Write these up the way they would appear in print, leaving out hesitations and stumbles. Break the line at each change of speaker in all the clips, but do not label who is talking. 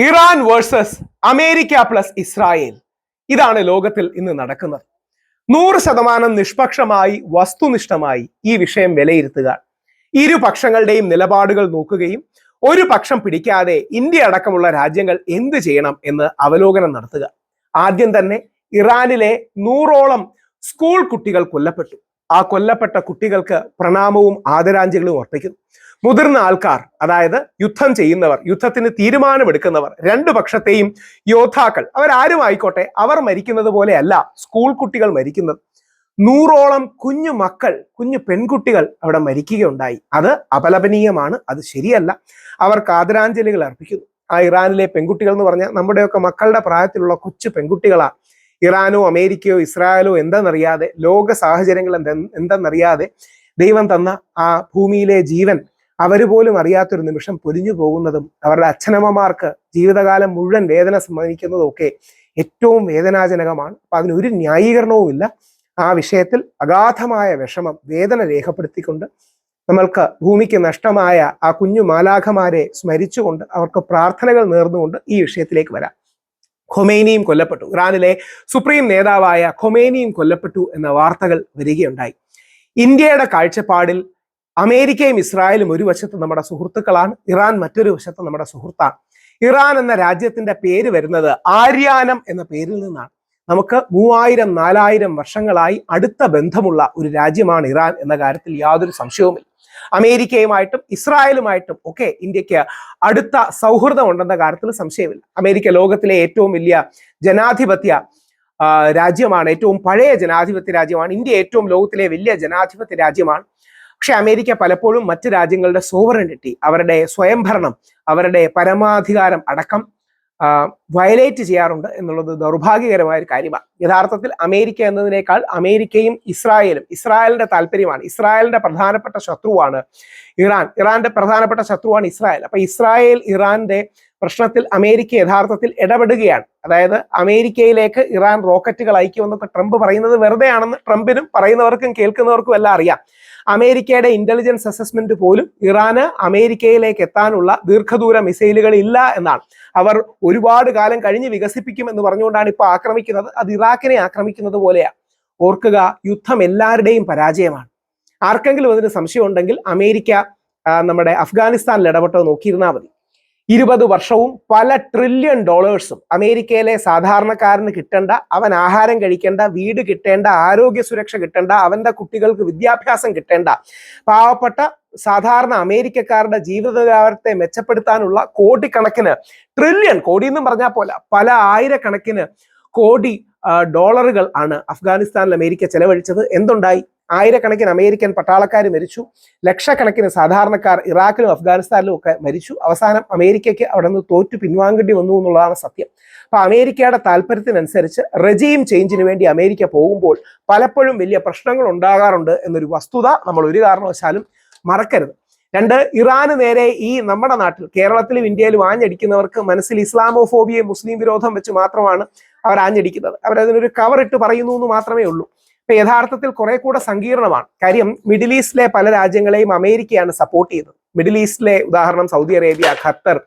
Iran versus America plus Israel. ഇതാണ് ലോകത്തിൽ ഇന്ന് നടക്കുന്നത്. 100% നിഷ്പക്ഷമായി വസ്തുനിഷ്ഠമായി ഈ വിഷയം വിലയിരുത്തുക, ഇരുപക്ഷങ്ങളുടെയും നിലപാടുകൾ നോക്കുകയും ഒരു പക്ഷം പിടിക്കാതെ ഇന്ത്യ അടക്കമുള്ള രാജ്യങ്ങൾ എന്ത് ചെയ്യണം എന്ന് അവലോകനം നടത്തുക. ആദ്യം തന്നെ ഇറാനിലെ 100ഓളം സ്കൂൾ കുട്ടികൾ കൊല്ലപ്പെട്ടു. ആ കൊല്ലപ്പെട്ട കുട്ടികൾക്ക് പ്രണാമവും ആദരാഞ്ജലികളും അർപ്പിക്കുന്നു. മുതിർന്ന ആൾക്കാർ, അതായത് യുദ്ധം ചെയ്യുന്നവർ, യുദ്ധത്തിന് തീരുമാനമെടുക്കുന്നവർ, രണ്ടു പക്ഷത്തെയും യോദ്ധാക്കൾ, അവരാരും ആയിക്കോട്ടെ, അവർ മരിക്കുന്നത് പോലെയല്ല സ്കൂൾ കുട്ടികൾ മരിക്കുന്നത്. 100ഓളം കുഞ്ഞു മക്കൾ, കുഞ്ഞു പെൺകുട്ടികൾ അവിടെ മരിക്കുകയുണ്ടായി. അത് അപലപനീയമാണ്, അത് ശരിയല്ല. അവർക്ക് ആദരാഞ്ജലികൾ അർപ്പിക്കുന്നു. ആ ഇറാനിലെ പെൺകുട്ടികൾ എന്ന് പറഞ്ഞാൽ നമ്മുടെയൊക്കെ മക്കളുടെ പ്രായത്തിലുള്ള കൊച്ചു പെൺകുട്ടികളാണ്. ഇറാനോ അമേരിക്കയോ ഇസ്രായേലോ എന്തെന്നറിയാതെ, ലോക സാഹചര്യങ്ങൾ എന്തെന്നറിയാതെ ദൈവം തന്ന ആ ഭൂമിയിലെ ജീവൻ അവര് പോലും അറിയാത്തൊരു നിമിഷം പൊലിഞ്ഞു പോകുന്നതും അവരുടെ അച്ഛനമ്മമാർക്ക് ജീവിതകാലം മുഴുവൻ വേദന സമ്മാനിക്കുന്നതും ഒക്കെ ഏറ്റവും വേദനാജനകമാണ്. അപ്പൊ അതിനൊരു ന്യായീകരണവുമില്ല. ആ വിഷയത്തിൽ അഗാധമായ വിഷമം, വേദന രേഖപ്പെടുത്തിക്കൊണ്ട് നമ്മൾക്ക് ഭൂമിക്ക് നഷ്ടമായ ആ കുഞ്ഞു മാലാഖമാരെ സ്മരിച്ചുകൊണ്ട് അവർക്ക് പ്രാർത്ഥനകൾ നേർന്നുകൊണ്ട് ഈ വിഷയത്തിലേക്ക് വരാം. ഖൊമൈനിയും കൊല്ലപ്പെട്ടു. ഇറാനിലെ സുപ്രീം നേതാവായ ഖൊമൈനിയും കൊല്ലപ്പെട്ടു എന്ന വാർത്തകൾ വരികയുണ്ടായി. ഇന്ത്യയുടെ കാഴ്ചപ്പാടിൽ അമേരിക്കയും ഇസ്രായേലും ഒരു വശത്ത് നമ്മുടെ സുഹൃത്തുക്കളാണ്, ഇറാൻ മറ്റൊരു വശത്ത് നമ്മുടെ സുഹൃത്താണ്. ഇറാൻ എന്ന രാജ്യത്തിന്റെ പേര് വരുന്നത് ആര്യാനം എന്ന പേരിൽ നിന്നാണ്. നമുക്ക് 3000-4000 വർഷങ്ങളായി അടുത്ത ബന്ധമുള്ള ഒരു രാജ്യമാണ് ഇറാൻ എന്ന കാര്യത്തിൽ യാതൊരു സംശയവുമില്ല. അമേരിക്കയുമായിട്ടും ഇസ്രായേലുമായിട്ടും ഒക്കെ ഇന്ത്യക്ക് അടുത്ത സൗഹൃദം ഉണ്ടെന്ന കാര്യത്തിൽ സംശയമില്ല. അമേരിക്ക ലോകത്തിലെ ഏറ്റവും വലിയ ജനാധിപത്യ രാജ്യമാണ്, ഏറ്റവും പഴയ ജനാധിപത്യ രാജ്യമാണ്. ഇന്ത്യ ഏറ്റവും ലോകത്തിലെ വലിയ ജനാധിപത്യ രാജ്യമാണ്. പക്ഷെ അമേരിക്ക പലപ്പോഴും മറ്റ് രാജ്യങ്ങളുടെ സോവറിനിറ്റി, അവരുടെ സ്വയംഭരണം, അവരുടെ പരമാധികാരം അടക്കം വയലേറ്റ് ചെയ്യാറുണ്ട് എന്നുള്ളത് ദൗർഭാഗ്യകരമായ ഒരു കാര്യമാണ്. യഥാർത്ഥത്തിൽ അമേരിക്ക എന്നതിനേക്കാൾ അമേരിക്കയും ഇസ്രായേലും, ഇസ്രായേലിന്റെ താല്പര്യമാണ്, ഇസ്രായേലിന്റെ പ്രധാനപ്പെട്ട ശത്രുവാണ് ഇറാൻ, ഇറാന്റെ പ്രധാനപ്പെട്ട ശത്രുവാണ് ഇസ്രായേൽ. അപ്പൊ ഇസ്രായേൽ ഇറാന്റെ പ്രശ്നത്തിൽ അമേരിക്ക യഥാർത്ഥത്തിൽ ഇടപെടുകയാണ്. അതായത് അമേരിക്കയിലേക്ക് ഇറാൻ റോക്കറ്റുകൾ അയക്കുമെന്നൊക്കെ ട്രംപ് പറയുന്നത് വെറുതെ ആണെന്ന് ട്രംപിനും പറയുന്നവർക്കും കേൾക്കുന്നവർക്കും എല്ലാം അറിയാം. അമേരിക്കയുടെ ഇന്റലിജൻസ് അസസ്മെന്റ് പോലും ഇറാന് അമേരിക്കയിലേക്ക് എത്താനുള്ള ദീർഘദൂര മിസൈലുകൾ ഇല്ല എന്നാണ്. അവർ ഒരുപാട് കാലം കഴിഞ്ഞ് വികസിപ്പിക്കും എന്ന് പറഞ്ഞുകൊണ്ടാണ് ഇപ്പോൾ ആക്രമിക്കുന്നത്. അത് ഇറാഖിനെ ആക്രമിക്കുന്നത് പോലെയാണ്. ഓർക്കുക, യുദ്ധം എല്ലാവരുടെയും പരാജയമാണ്. ആർക്കെങ്കിലും അതിന് സംശയം ഉണ്ടെങ്കിൽ അമേരിക്ക നമ്മുടെ അഫ്ഗാനിസ്ഥാനിൽ ഇടപെട്ടത് നോക്കിയിരുന്നാൽ മതി. 20 വർഷവും പല ട്രില്യൺ ഡോളേഴ്സും അമേരിക്കയിലെ സാധാരണക്കാരന് കിട്ടേണ്ട, അവൻ ആഹാരം കഴിക്കേണ്ട, വീട് കിട്ടേണ്ട, ആരോഗ്യ സുരക്ഷ കിട്ടേണ്ട, അവന്റെ കുട്ടികൾക്ക് വിദ്യാഭ്യാസം കിട്ടേണ്ട, പാവപ്പെട്ട സാധാരണ അമേരിക്കക്കാരുടെ ജീവിത നിലവാരത്തെ മെച്ചപ്പെടുത്താനുള്ള കോടിക്കണക്കിന്, ട്രില്യൺ, കോടി എന്നും പറഞ്ഞാൽ പോലെ പല ആയിരക്കണക്കിന് കോടി ഡോളറുകൾ ആണ് അഫ്ഗാനിസ്ഥാനിൽ അമേരിക്ക ചെലവഴിച്ചത്. എന്തുണ്ടായി? ആയിരക്കണക്കിന് അമേരിക്കൻ പട്ടാളക്കാർ മരിച്ചു, ലക്ഷക്കണക്കിന് സാധാരണക്കാർ ഇറാഖിലും അഫ്ഗാനിസ്ഥാനിലും ഒക്കെ മരിച്ചു. അവസാനം അമേരിക്കയ്ക്ക് അവിടെ നിന്ന് തോറ്റു പിൻവാങ്ങേണ്ടി വന്നു എന്നുള്ളതാണ് സത്യം. അപ്പൊ അമേരിക്കയുടെ താല്പര്യത്തിനനുസരിച്ച് റെജീം ചേഞ്ചിന് വേണ്ടി അമേരിക്ക പോകുമ്പോൾ പലപ്പോഴും വലിയ പ്രശ്നങ്ങൾ ഉണ്ടാകാറുണ്ട് എന്നൊരു വസ്തുത നമ്മൾ ഒരു കാരണവശാലും മറക്കരുത്. രണ്ട്, ഇറാന് നേരെ ഈ നമ്മുടെ നാട്ടിൽ കേരളത്തിലും ഇന്ത്യയിലും ആഞ്ഞടിക്കുന്നവർക്ക് മനസ്സിൽ ഇസ്ലാമോഫോബിയെ, മുസ്ലിം വിരോധം വെച്ച് മാത്രമാണ് അവർ ആഞ്ഞടിക്കുന്നത്. അവരതിനൊരു കവറിട്ട് പറയുന്നു എന്ന് മാത്രമേ ഉള്ളൂ. ഇപ്പൊ യഥാർത്ഥത്തിൽ കുറെ കൂടെ സങ്കീർണമാണ് കാര്യം. മിഡിൽ ഈസ്റ്റിലെ പല രാജ്യങ്ങളെയും അമേരിക്കയാണ് സപ്പോർട്ട് ചെയ്യുന്നത്. മിഡിൽ ഈസ്റ്റിലെ ഉദാഹരണം സൗദി അറേബ്യ, ഖത്തർ,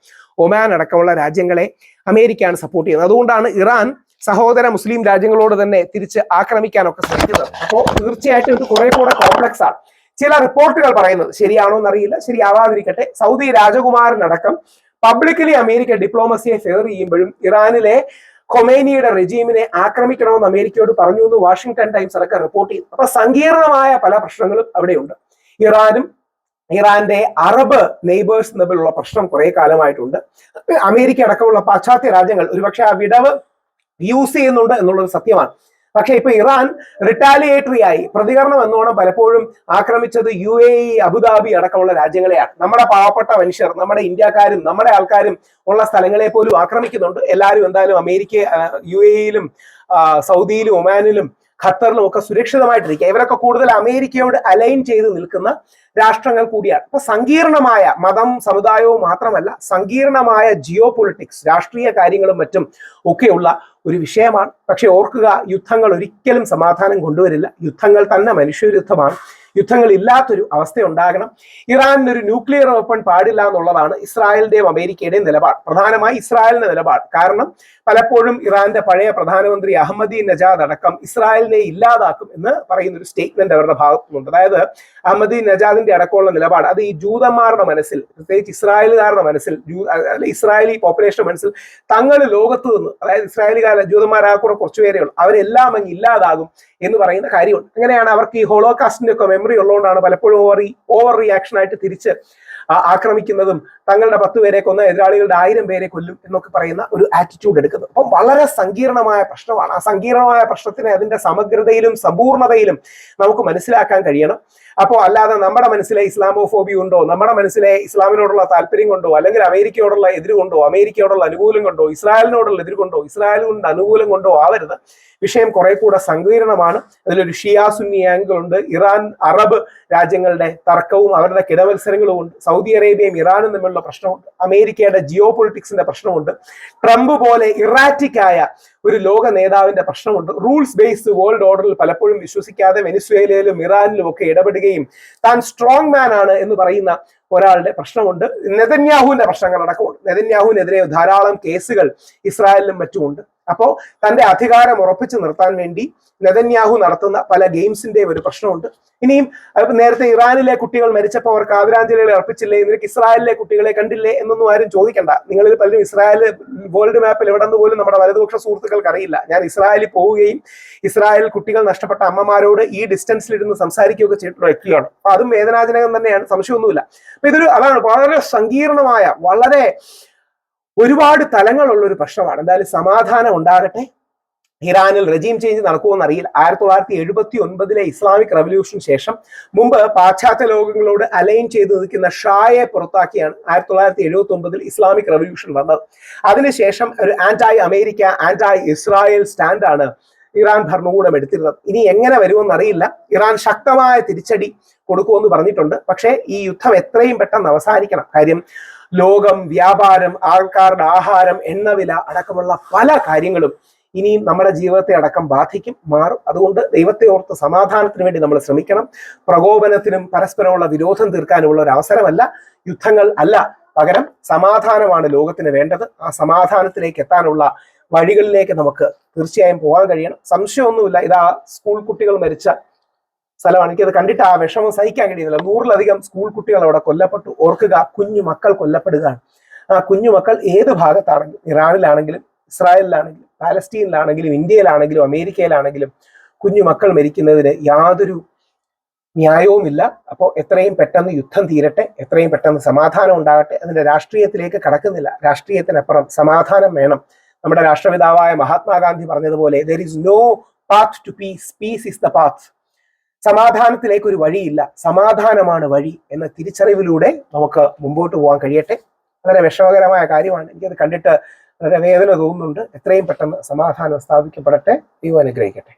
ഒമാൻ അടക്കമുള്ള രാജ്യങ്ങളെ അമേരിക്കയാണ് സപ്പോർട്ട് ചെയ്യുന്നത്. അതുകൊണ്ടാണ് ഇറാൻ സഹോദര മുസ്ലിം രാജ്യങ്ങളോട് തന്നെ തിരിച്ച് ആക്രമിക്കാനൊക്കെ ശ്രമിക്കുന്നത്. അപ്പോൾ തീർച്ചയായിട്ടും ഇത് കുറെ കൂടെ കോംപ്ലക്സ് ആണ്. ചില റിപ്പോർട്ടുകൾ പറയുന്നത് ശരിയാണോ എന്നറിയില്ല, ശരിയാവാതിരിക്കട്ടെ, സൗദി രാജകുമാരനടക്കം പബ്ലിക്കലി അമേരിക്ക ഡിപ്ലോമസിയെ ഫേവർ ചെയ്യുമ്പോഴും ഇറാനിലെ ഖൊമൈനിയുടെ റെജീമിനെ ആക്രമിക്കണമെന്ന് അമേരിക്കയോട് പറഞ്ഞു എന്ന് വാഷിംഗ്ടൺ ടൈംസ് അടക്കം റിപ്പോർട്ട് ചെയ്തു. അപ്പൊ സങ്കീർണമായ പല പ്രശ്നങ്ങളും അവിടെയുണ്ട്. ഇറാനും ഇറാന്റെ അറബ് നെയ്ബേഴ്സ് തമ്മിലുള്ള പ്രശ്നം കുറെ കാലമായിട്ടുണ്ട്. അമേരിക്ക അടക്കമുള്ള പാശ്ചാത്യ രാജ്യങ്ങൾ ഒരുപക്ഷെ ആ വിടവ് യൂസ് ചെയ്യുന്നുണ്ട് എന്നുള്ളത് സത്യമാണ്. പക്ഷെ ഇപ്പൊ ഇറാൻ റിട്ടാലിയേറ്ററി ആയി പ്രതികരണം എന്നോണം പലപ്പോഴും ആക്രമിച്ചത് UAE, അബുദാബി അടക്കമുള്ള രാജ്യങ്ങളെയാണ്. നമ്മുടെ പാവപ്പെട്ട മനുഷ്യർ, നമ്മുടെ ഇന്ത്യക്കാരും നമ്മുടെ ആൾക്കാരും ഉള്ള സ്ഥലങ്ങളെ പോലും ആക്രമിക്കുന്നുണ്ട്. എല്ലാവരും എന്തായാലും അമേരിക്ക, UAE-യിലും സൗദിയിലും ഒമാനിലും ഖത്തറിലും ഒക്കെ സുരക്ഷിതമായിട്ടിരിക്കുക. ഇവരൊക്കെ കൂടുതൽ അമേരിക്കയോട് അലൈൻ ചെയ്ത് നിൽക്കുന്ന രാഷ്ട്രങ്ങൾ കൂടിയാണ്. അപ്പൊ സങ്കീർണമായ മതം, സമുദായവും മാത്രമല്ല, സങ്കീർണമായ ജിയോ പൊളിറ്റിക്സ്, രാഷ്ട്രീയ കാര്യങ്ങളും മറ്റും ഒക്കെയുള്ള ഒരു വിഷയമാണ്. പക്ഷെ ഓർക്കുക, യുദ്ധങ്ങൾ ഒരിക്കലും സമാധാനം കൊണ്ടുവരില്ല. യുദ്ധങ്ങൾ തന്നെ മനുഷ്യവിരുദ്ധമാണ്. യുദ്ധങ്ങൾ ഇല്ലാത്തൊരു അവസ്ഥ ഉണ്ടാകണം. ഇറാനിന് ഒരു ന്യൂക്ലിയർ വെപ്പൺ പാടില്ല എന്നുള്ളതാണ് ഇസ്രായേലിന്റെയും അമേരിക്കയുടെയും നിലപാട്, പ്രധാനമായി ഇസ്രായേലിന്റെ നിലപാട്. കാരണം പലപ്പോഴും ഇറാന്റെ പഴയ പ്രധാനമന്ത്രി അഹമ്മദി നജാദ് അടക്കം ഇസ്രായേലിനെ ഇല്ലാതാക്കും എന്ന് പറയുന്ന ഒരു സ്റ്റേറ്റ്മെന്റ് അവരുടെ ഭാഗത്തുനിന്നുണ്ട്. അതായത് അഹമ്മദി നജാദിന്റെ അടക്കമുള്ള നിലപാട് അത് ഈ ജൂതന്മാരുടെ മനസ്സിൽ, പ്രത്യേകിച്ച് ഇസ്രായേലുകാരുടെ മനസ്സിൽ, ഇസ്രായേലി പോപ്പുലേഷന്റെ മനസ്സിൽ തങ്ങൾ ലോകത്ത് നിന്ന്, അതായത് ഇസ്രായേലുകാരെ ജൂതന്മാരാ കൂടെ കുറച്ചുപേരേ ഉള്ളൂ, അവരെല്ലാം അങ്ങ് ഇല്ലാതാകും എന്ന് പറയുന്ന കാര്യമുണ്ട്. അങ്ങനെയാണ് അവർക്ക് ഈ ഹോളോകാസ്റ്റിന്റെ ഒക്കെ മെമ്മറി ഉള്ളതുകൊണ്ടാണ് പലപ്പോഴും ഓവർ റിയാക്ഷൻ ആയിട്ട് തിരിച്ച് ആക്രമിക്കുന്നതും തങ്ങളുടെ 10 പേരെ കൊന്ന എതിരാളികളുടെ 1000 പേരെ കൊല്ലും എന്നൊക്കെ പറയുന്ന ഒരു ആറ്റിറ്റ്യൂഡ് എടുക്കുന്നത്. അപ്പം വളരെ സങ്കീർണമായ പ്രശ്നമാണ്. ആ സങ്കീർണമായ പ്രശ്നത്തിനെ അതിന്റെ സമഗ്രതയിലും സമ്പൂർണതയിലും നമുക്ക് മനസ്സിലാക്കാൻ കഴിയണം. അപ്പോൾ അല്ലാതെ നമ്മുടെ മനസ്സിലെ ഇസ്ലാമോഫോബി ഉണ്ടോ, നമ്മുടെ മനസ്സിലെ ഇസ്ലാമിനോടുള്ള താല്പര്യം കൊണ്ടോ, അല്ലെങ്കിൽ അമേരിക്കയോടുള്ള എതിര് കൊണ്ടോ, അമേരിക്കയോടുള്ള അനുകൂലം കൊണ്ടോ, ഇസ്രായേലിനോടുള്ള എതിര് കൊണ്ടോ, ഇസ്രായേലിനോട് അനുകൂലം കൊണ്ടോ ആവരുത്. വിഷയം കുറെ കൂടെ സങ്കീർണമാണ്. അതിലൊരു ഷിയ സുന്നി ആംഗിൾ ഉണ്ട്. ഇറാൻ അറബ് രാജ്യങ്ങളുടെ തർക്കവും അവരുടെ കിടമത്സരങ്ങളും ഉണ്ട്. സൗദി അറേബ്യയും ഇറാനും തമ്മിലുള്ള പ്രശ്നമുണ്ട്. അമേരിക്കയുടെ ജിയോ പൊളിറ്റിക്സിന്റെ പ്രശ്നമുണ്ട്. ട്രംപ് പോലെ ഇറാറ്റിക് ആയ ഒരു ലോക നേതാവിന്റെ പ്രശ്നമുണ്ട്. റൂൾസ് ബേസ്ഡ് വേൾഡ് ഓർഡറിൽ പലപ്പോഴും വിശ്വസിക്കാതെ വെനിസ്വേലയിലും ഇറാനിലും ഒക്കെ ഇടപെടുകയും താൻ സ്ട്രോങ് മാൻ ആണ് എന്ന് പറയുന്ന ഒരാളുടെ പ്രശ്നമുണ്ട്. നെതന്യാഹുവിന്റെ പ്രശ്നങ്ങൾ അടക്കമുണ്ട്. നെതന്യാഹുവിനെതിരെ ധാരാളം കേസുകൾ ഇസ്രായേലിലും മറ്റുമുണ്ട്. അപ്പോൾ തന്റെ അധികാരം ഉറപ്പിച്ചു നിർത്താൻ വേണ്ടി നെതന്യാഹു നടത്തുന്ന പല ഗെയിംസിന്റെയും ഒരു പ്രശ്നമുണ്ട്. ഇനിയും നേരത്തെ ഇറാനിലെ കുട്ടികൾ മരിച്ചപ്പോൾ അവർക്ക് ആദരാഞ്ജലികൾ അർപ്പിച്ചില്ലേ, നിനക്ക് ഇസ്രായേലിലെ കുട്ടികളെ കണ്ടില്ലേ എന്നൊന്നും ആരും ചോദിക്കണ്ട. നിങ്ങളിൽ പലരും ഇസ്രായേൽ വേൾഡ് മാപ്പിൽ എവിടെന്ന് പോലും നമ്മുടെ വലതുപക്ഷ സുഹൃത്തുക്കൾക്ക് അറിയില്ല. ഞാൻ ഇസ്രായേലിൽ പോവുകയും ഇസ്രായേൽ കുട്ടികൾ നഷ്ടപ്പെട്ട അമ്മമാരോട് ഈ ഡിസ്റ്റൻസിലിരുന്ന് സംസാരിക്കുകയൊക്കെ ചെയ്തിട്ടുള്ള വ്യക്തിയാണ്. അപ്പൊ അതും വേദനാജനകം തന്നെയാണ്, സംശയമൊന്നുമില്ല. അപ്പൊ അതാണ് വളരെ സങ്കീർണമായ, വളരെ ഒരുപാട് തലങ്ങളുള്ള ഒരു പ്രശ്നമാണ്. എന്തായാലും സമാധാനം ഉണ്ടാകട്ടെ. ഇറാനിൽ റെജീം ചേഞ്ച് നടക്കുമെന്ന് അറിയില്ല. 1979 ഇസ്ലാമിക് റവല്യൂഷന് ശേഷം മുമ്പ് പാശ്ചാത്യ ലോകങ്ങളോട് അലൈൻ ചെയ്ത് നിൽക്കുന്ന ഷായെ പുറത്താക്കിയാണ് 1979 ഇസ്ലാമിക് റവല്യൂഷൻ വന്നത്. അതിനുശേഷം ഒരു ആന്റൈ അമേരിക്ക, ആന്റൈ ഇസ്രായേൽ സ്റ്റാൻഡാണ് ഇറാൻ ഭരണകൂടം എടുത്തിരുന്നത്. ഇനി എങ്ങനെ വരുമെന്ന് അറിയില്ല. ഇറാൻ ശക്തമായ തിരിച്ചടി കൊടുക്കുമെന്ന് പറഞ്ഞിട്ടുണ്ട്. പക്ഷേ ഈ യുദ്ധം എത്രയും പെട്ടെന്ന് അവസാനിക്കണം. കാര്യം ലോകം, വ്യാപാരം, ആൾക്കാരുടെ ആഹാരം, എണ്ണവില അടക്കമുള്ള പല കാര്യങ്ങളും ഇനിയും നമ്മുടെ ജീവിതത്തെ അടക്കം ബാധിക്കും, മാറും. അതുകൊണ്ട് ദൈവത്തെ ഓർത്ത് സമാധാനത്തിന് വേണ്ടി നമ്മൾ ശ്രമിക്കണം. പ്രകോപനത്തിനും പരസ്പരമുള്ള വിരോധം തീർക്കാനുമുള്ള ഒരു അവസരമല്ല യുദ്ധങ്ങൾ അല്ല, പകരം സമാധാനമാണ് ലോകത്തിന് വേണ്ടത്. ആ സമാധാനത്തിലേക്ക് എത്താനുള്ള വഴികളിലേക്ക് നമുക്ക് തീർച്ചയായും പോകാൻ കഴിയണം. സംശയമൊന്നുമില്ല, ഇതാ സ്കൂൾ കുട്ടികൾ മരിച്ച സ്ഥലമാണ്. എനിക്കത് കണ്ടിട്ട് ആ വിഷമം സഹിക്കാൻ കഴിയുന്നില്ല. 100-ലധികം സ്കൂൾ കുട്ടികൾ അവിടെ കൊല്ലപ്പെട്ടു. ഓർക്കുക, കുഞ്ഞു മക്കൾ കൊല്ലപ്പെടുകയാണ്. ആ കുഞ്ഞു മക്കൾ ഏത് ഭാഗത്താണെങ്കിലും, ഇറാനിലാണെങ്കിലും ഇസ്രായേലിലാണെങ്കിലും പാലസ്തീനിലാണെങ്കിലും ഇന്ത്യയിലാണെങ്കിലും അമേരിക്കയിലാണെങ്കിലും കുഞ്ഞു മക്കൾ മരിക്കുന്നതിന് യാതൊരു ന്യായവുമില്ല. അപ്പോൾ എത്രയും പെട്ടെന്ന് യുദ്ധം തീരട്ടെ, എത്രയും പെട്ടെന്ന് സമാധാനം ഉണ്ടാകട്ടെ. അതിന്റെ രാഷ്ട്രീയത്തിലേക്ക് കടക്കുന്നില്ല. രാഷ്ട്രീയത്തിനപ്പുറം സമാധാനം വേണം. നമ്മുടെ രാഷ്ട്രപിതാവായ മഹാത്മാഗാന്ധി പറഞ്ഞതുപോലെ there is no path to peace, peace is the path. സമാധാനത്തിലേക്ക് ഒരു വഴിയില്ല, സമാധാനമാണ് വഴി എന്ന തിരിച്ചറിവിലൂടെ നമുക്ക് മുമ്പോട്ട് പോകാൻ കഴിയട്ടെ. വളരെ വിഷമകരമായ കാര്യമാണ്. എനിക്കത് കണ്ടിട്ട് വളരെ വേദന തോന്നുന്നുണ്ട്. എത്രയും പെട്ടെന്ന് സമാധാനം സ്ഥാപിക്കപ്പെടട്ടെ. ദൈവം അനുഗ്രഹിക്കട്ടെ.